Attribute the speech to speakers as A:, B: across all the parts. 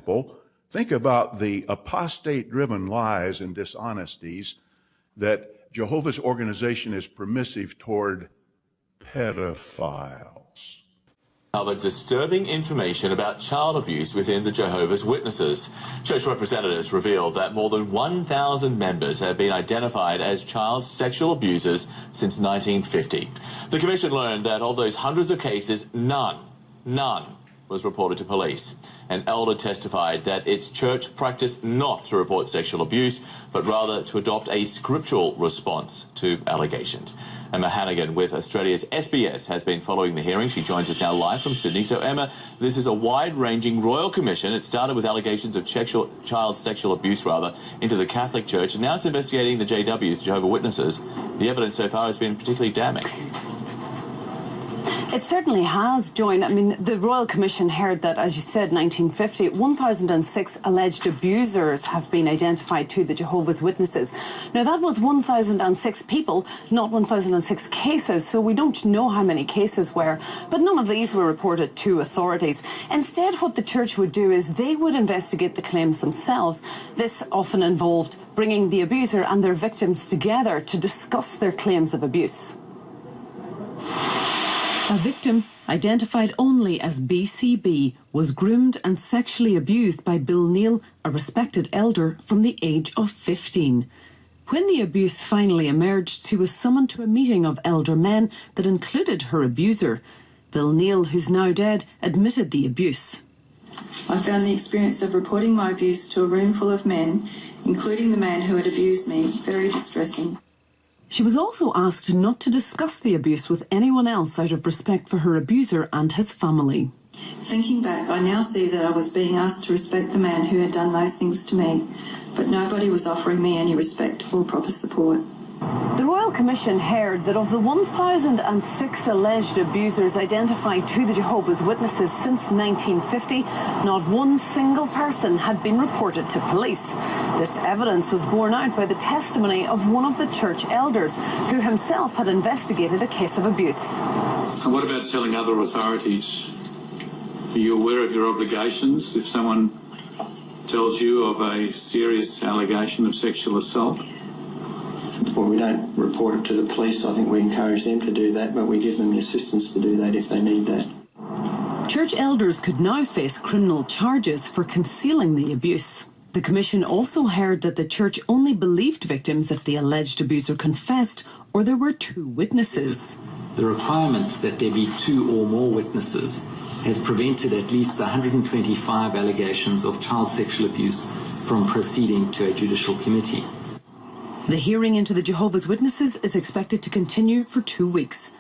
A: example, think about the apostate-driven lies and dishonesties that Jehovah's organization is permissive toward pedophiles.
B: Other disturbing information about child abuse within the Jehovah's Witnesses. Church representatives revealed that more than 1,000 members have been identified as child sexual abusers since 1950. The Commission learned that of those hundreds of cases, none was reported to police. An elder testified that its church practiced not to report sexual abuse, but rather to adopt a scriptural response to allegations. Emma Hannigan with Australia's SBS has been following the hearing. She joins us now live from Sydney. So, Emma, this is a wide-ranging royal commission. It started with allegations of child sexual abuse, into the Catholic Church, and now it's investigating the JWs, Jehovah's Witnesses. The evidence so far has been particularly damning.
C: It certainly has, Joan. I mean, the Royal Commission heard that, as you said, 1950, 1,006 alleged abusers have been identified to the Jehovah's Witnesses. Now, that was 1,006 people, not 1,006 cases, so we don't know how many cases were, but none of these were reported to authorities. Instead, what the Church would do is they would investigate the claims themselves. This often involved bringing the abuser and their victims together to discuss their claims of abuse. A victim, identified only as BCB, was groomed and sexually abused by Bill Neal, a respected elder, from the age of 15. When the abuse finally emerged, she was summoned to a meeting of elder men that included her abuser. Bill Neal, who's now dead, admitted the abuse.
D: I found the experience of reporting my abuse to a room full of men, including the man who had abused me, very distressing.
C: She was also asked not to discuss the abuse with anyone else out of respect for her abuser and his family.
D: Thinking back, I now see that I was being asked to respect the man who had done those things to me, but nobody was offering me any respect or proper support.
C: The Royal Commission heard that of the 1,006 alleged abusers identified to the Jehovah's Witnesses since 1950, not one single person had been reported to police. This evidence was borne out by the testimony of one of the church elders, who himself had investigated a case of abuse.
E: And what about telling other authorities? Are you aware of your obligations if someone tells you of a serious allegation of sexual assault?
F: Well, we don't report it to the police. I think we encourage them to do that, but we give them the assistance to do that if they need that.
C: Church elders could now face criminal charges for concealing the abuse. The Commission also heard that the Church only believed victims if the alleged abuser confessed or there were two witnesses.
G: The requirement that there be two or more witnesses has prevented at least 125 allegations of child sexual abuse from proceeding to a judicial committee.
C: The hearing into the Jehovah's Witnesses is expected to continue for 2 weeks.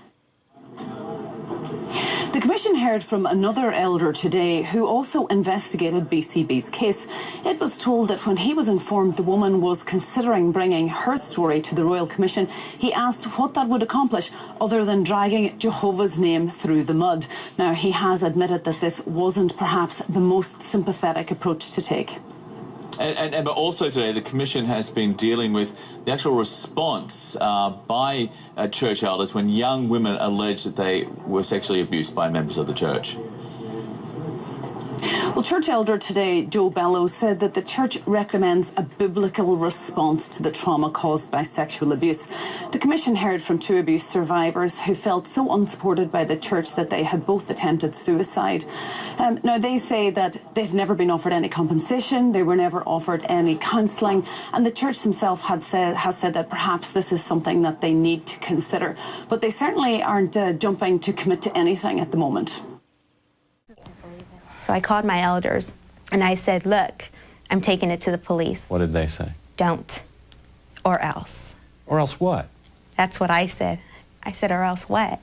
C: The Commission heard from another elder today who also investigated BCB's case. It was told that when he was informed the woman was considering bringing her story to the Royal Commission, he asked what that would accomplish other than dragging Jehovah's name through the mud. Now, he has admitted that this wasn't perhaps the most sympathetic approach to take.
B: But also today, the Commission has been dealing with the actual response by church elders when young women allege that they were sexually abused by members of the church.
C: Well, church elder today, Joe Bellows, said that the church recommends a biblical response to the trauma caused by sexual abuse. The Commission heard from two abuse survivors who felt so unsupported by the church that they had both attempted suicide. Now, they say that they've never been offered any compensation, they were never offered any counselling, and the church themselves has said that perhaps this is something that they need to consider. But they certainly aren't jumping to commit to anything at the moment.
H: So I called my elders and I said, look, I'm taking it to the police.
I: What did they say?
H: Don't. Or else.
I: Or else what?
H: That's what I said. I said, or else what?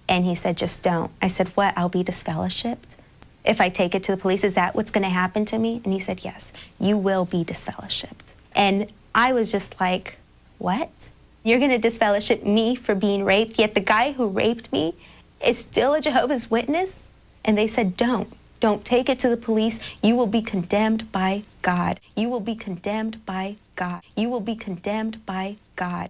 H: And he said, just don't. I said, what? I'll be disfellowshipped? If I take it to the police, is that what's going to happen to me? And he said, yes, you will be disfellowshipped. And I was just like, what? You're going to disfellowship me for being raped, yet the guy who raped me is still a Jehovah's Witness? And they said, don't. Don't take it to the police. You will be condemned by God. You will be condemned by God. You will be condemned by God.